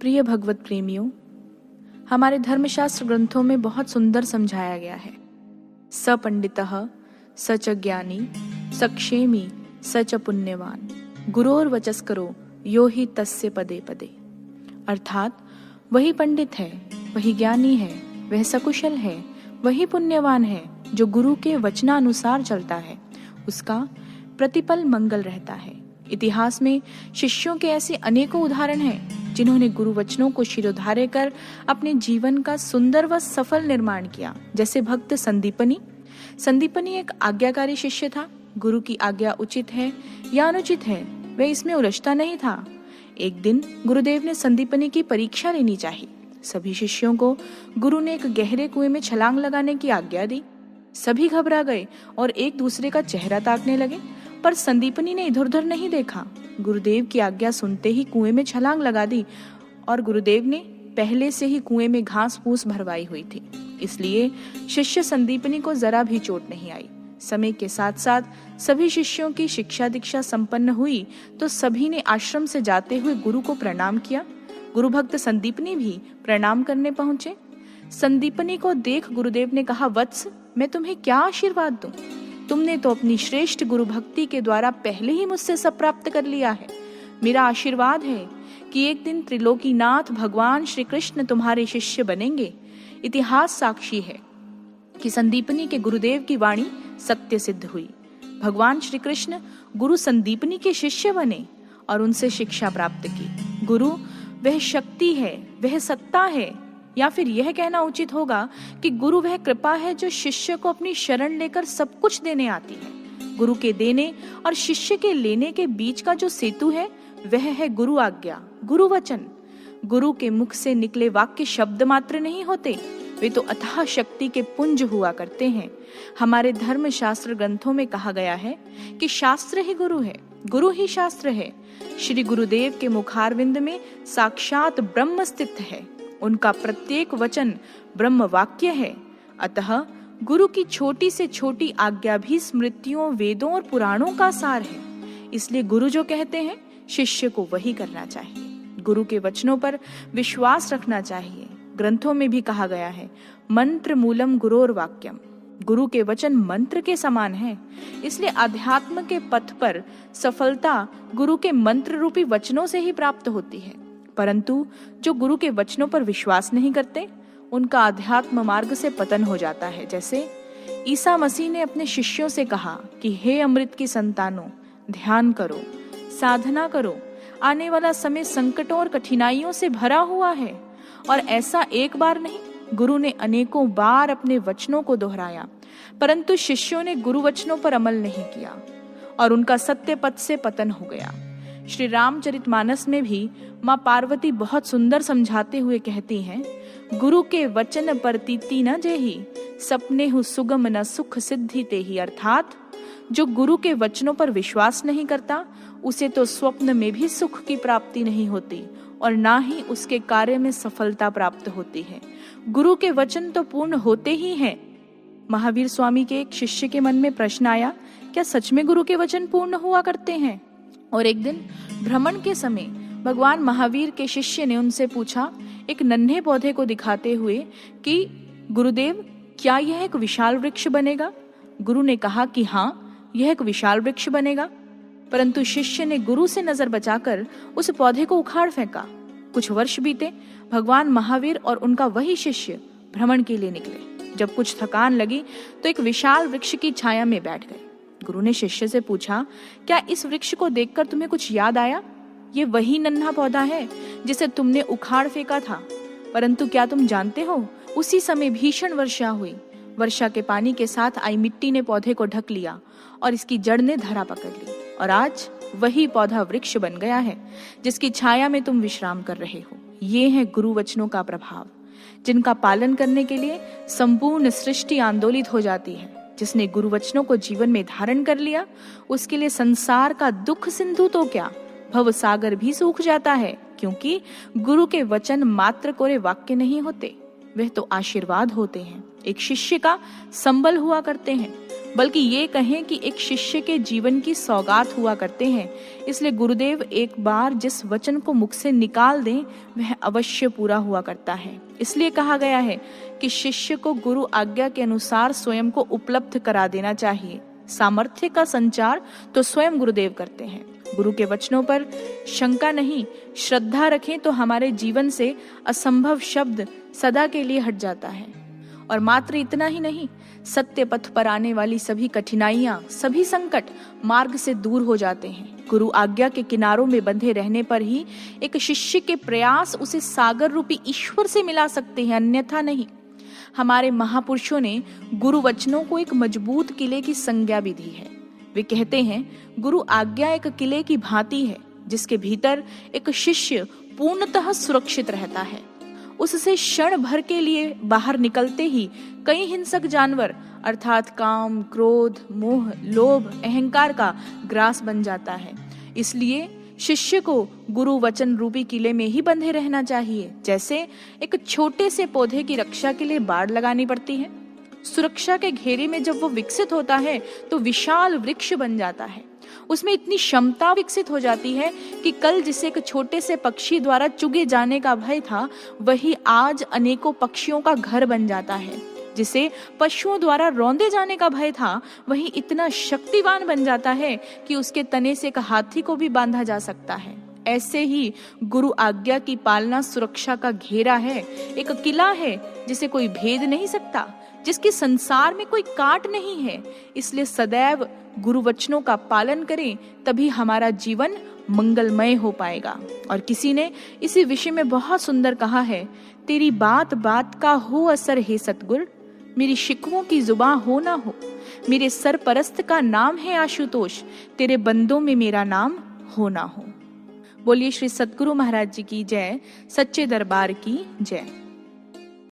प्रिय भगवत प्रेमियों, हमारे धर्मशास्त्र ग्रंथों में बहुत सुंदर समझाया गया है। स पंडितः स च ज्ञानी स क्षेमी स च पुण्यवान गुरोर वचस्करो यो ही तस्य पदे पदे। अर्थात वही पंडित है, वही ज्ञानी है, वह सकुशल है, वही पुण्यवान है जो गुरु के वचनानुसार चलता है, उसका प्रतिपल मंगल रहता है। इतिहास में शिष्यों के ऐसे अनेकों उदाहरण हैं जिन्होंने गुरु वचनों को शिरोधार्य कर अपने जीवन का सुंदर व सफल निर्माण किया। जैसे भक्त संदीपनी एक आज्ञाकारी शिष्य था। गुरु की आज्ञा उचित है या अनुचित है, वह इसमें उलझता नहीं था। एक दिन गुरुदेव ने संदीपनी की परीक्षा लेनी चाहिए। सभी शिष्यों को गुरु ने एक गहरे कुएं में छलांग लगाने की आज्ञा दी। सभी घबरा गए और एक दूसरे का चेहरा ताकने लगे, पर संदीपनी ने इधर उधर नहीं देखा। गुरुदेव की आज्ञा सुनते ही कुएं में छलांग लगा दी और गुरुदेव ने पहले से ही कुएं में घास फूस भरवाई हुई थी, इसलिए शिष्य संदीपनी को जरा भी चोट नहीं आई। समय के साथ साथ सभी शिष्यों की शिक्षा दीक्षा संपन्न हुई तो सभी ने आश्रम से जाते हुए गुरु को प्रणाम किया। गुरु भक्त संदीपनी भी प्रणाम करने पहुंचे। संदीपनी को देख गुरुदेव ने कहा, वत्स, मैं तुम्हें क्या आशीर्वाद दूं? तुमने तो अपनी श्रेष्ठ गुरु भक्ति के द्वारा पहले ही मुझसे सब प्राप्त कर लिया है। मेरा आशीर्वाद है कि एक दिन त्रिलोकीनाथ भगवान श्री कृष्ण तुम्हारे शिष्य बनेंगे। इतिहास साक्षी है कि संदीपनी के गुरुदेव की वाणी सत्य सिद्ध हुई। भगवान श्री कृष्ण गुरु संदीपनी के शिष्य बने और उनसे शिक्षा प्राप्त की। गुरु वह शक्ति है, वह सत्ता है, या फिर यह कहना उचित होगा कि गुरु वह कृपा है जो शिष्य को अपनी शरण लेकर सब कुछ देने आती है। गुरु के देने और शिष्य के लेने के बीच का जो सेतु है वह है गुरु आज्ञा, गुरु वचन। गुरु के मुख से निकले वाक्य शब्द मात्र नहीं होते, वे तो अथाह शक्ति के पुंज हुआ करते हैं। हमारे धर्म शास्त्र ग्रंथों में कहा गया है कि शास्त्र ही गुरु है, गुरु ही शास्त्र है। श्री गुरुदेव के मुखारविंद में साक्षात ब्रह्म स्थित है। उनका प्रत्येक वचन ब्रह्म वाक्य है। अतः गुरु की छोटी से छोटी आज्ञा भी स्मृतियों, वेदों और पुराणों का सार है। इसलिए गुरु जो कहते हैं शिष्य को वही करना चाहिए। गुरु के वचनों पर विश्वास रखना चाहिए। ग्रंथों में भी कहा गया है, मंत्र मूलम गुरोर वाक्यम। गुरु के वचन मंत्र के समान है। इसलिए अध्यात्म के पथ पर सफलता गुरु के मंत्र रूपी वचनों से ही प्राप्त होती है। परंतु जो गुरु के वचनों पर विश्वास नहीं करते, उनका आध्यात्म मार्ग से पतन हो जाता है। जैसे ईसा मसीह ने अपने शिष्यों से कहा कि हे अमृत की संतानों, ध्यान करो, साधना करो। आने वाला समय संकटों और कठिनाइयों से भरा हुआ है। और ऐसा एक बार नहीं, गुरु ने अनेकों बार अपने वचनों को दोहराया, परंतु शिष्यों ने गुरु वचनों पर अमल नहीं किया और उनका सत्य पथ से पतन हो गया। श्री रामचरितमानस में भी माँ पार्वती बहुत सुंदर समझाते हुए कहती हैं, गुरु के वचन परतीति न जेहि, सपने हु सुगम न सुख सिद्धि तेहि। अर्थात जो गुरु के वचनों पर विश्वास नहीं करता, उसे तो स्वप्न में भी सुख की प्राप्ति नहीं होती और ना ही उसके कार्य में सफलता प्राप्त होती है। गुरु के वचन तो पूर्ण होते ही हैं। महावीर स्वामी के एक शिष्य के मन में प्रश्न आया, क्या सच में गुरु के वचन पूर्ण हुआ करते हैं? और एक दिन भ्रमण के समय भगवान महावीर के शिष्य ने उनसे पूछा, एक नन्हे पौधे को दिखाते हुए, कि गुरुदेव, क्या यह एक विशाल वृक्ष बनेगा? गुरु ने कहा कि हाँ, यह एक विशाल वृक्ष बनेगा। परंतु शिष्य ने गुरु से नजर बचाकर उस पौधे को उखाड़ फेंका। कुछ वर्ष बीते, भगवान महावीर और उनका वही शिष्य भ्रमण के लिए निकले। जब कुछ थकान लगी तो एक विशाल वृक्ष की छाया में बैठ गए। गुरु ने शिष्य से पूछा, क्या इस वृक्ष को देखकर तुम्हें कुछ याद आया? ये वही नन्हा पौधा है जिसे तुमने उखाड़ फेंका था। परंतु क्या तुम जानते हो, उसी समय भीषण वर्षा हुई। वर्षा के पानी के साथ आई मिट्टी ने पौधे को ढक लिया और इसकी जड़ ने धरा पकड़ ली, और आज वही पौधा वृक्ष बन गया है जिसकी छाया में तुम विश्राम कर रहे हो। ये है गुरु वचनों का प्रभाव, जिनका पालन करने के लिए संपूर्ण सृष्टि आंदोलित हो जाती है। जिसने गुरु वचनों को जीवन में धारण कर लिया, उसके लिए संसार का दुख सिंधु तो क्या, भव सागर भी सूख जाता है। क्योंकि गुरु के वचन मात्र कोरे वाक्य नहीं होते, वह तो आशीर्वाद होते हैं, एक शिष्य का संबल हुआ करते हैं। बल्कि ये कहें कि एक शिष्य के जीवन की सौगात हुआ करते हैं। इसलिए गुरुदेव एक बार जिस वचन को मुख से निकाल दें वह अवश्य पूरा हुआ करता है। इसलिए कहा गया है कि शिष्य को गुरु आज्ञा के अनुसार स्वयं को उपलब्ध करा देना चाहिए। सामर्थ्य का संचार तो स्वयं गुरुदेव करते हैं। गुरु के वचनों पर शंका नहीं, श्रद्धा रखें तो हमारे जीवन से असंभव शब्द सदा के लिए हट जाता है। और मात्र इतना ही नहीं, सत्य पथ पर आने वाली सभी कठिनाइयां, सभी संकट मार्ग से दूर हो जाते हैं। गुरु आज्ञा के किनारों में बंधे रहने पर ही एक शिष्य के प्रयास उसे सागर रूपी ईश्वर से मिला सकते हैं, अन्यथा नहीं। हमारे महापुरुषों ने गुरु वचनों को एक मजबूत किले की संज्ञा भी दी है। वे कहते हैं, गुरु आज्ञा एक किले की भांति है जिसके भीतर एक शिष्य पूर्णतः सुरक्षित रहता है। उससे क्षण भर के लिए बाहर निकलते ही कई हिंसक जानवर अर्थात काम, क्रोध, मोह, लोभ, अहंकार का ग्रास बन जाता है। इसलिए शिष्य को गुरु वचन रूपी किले में ही बंधे रहना चाहिए। जैसे एक छोटे से पौधे की रक्षा के लिए बाड़ लगानी पड़ती है। सुरक्षा के घेरे में जब वो विकसित होता है तो विशाल वृक्ष बन जाता है। उसमें इतनी क्षमता विकसित हो जाती है कि कल जिसे एक छोटे से पक्षी द्वारा चुगे जाने का भय था, वही आज अनेकों पक्षियों का घर बन जाता है। जिसे पशुओं द्वारा रौंदे जाने का भय था, वही इतना शक्तिवान बन जाता है कि उसके तने से एक हाथी को भी बांधा जा सकता है। ऐसे ही गुरु आज्ञा की पालना सुरक्षा का घेरा है, एक किला है जिसे कोई भेद नहीं सकता, जिसके संसार में कोई काट नहीं है। इसलिए सदैव गुरु वचनों का पालन करें, तभी हमारा जीवन मंगलमय हो पाएगा। और किसी ने इसी विषय में बहुत सुंदर कहा है, तेरी बात बात का हो असर हे सतगुर, मेरी शिकवों की जुबां हो ना हो। मेरे सरपरस्त का नाम है आशुतोष, तेरे बंदों में मेरा नाम हो ना हो। बोलिए श्री सतगुरु महाराज जी की जय, सच्चे दरबार की जय।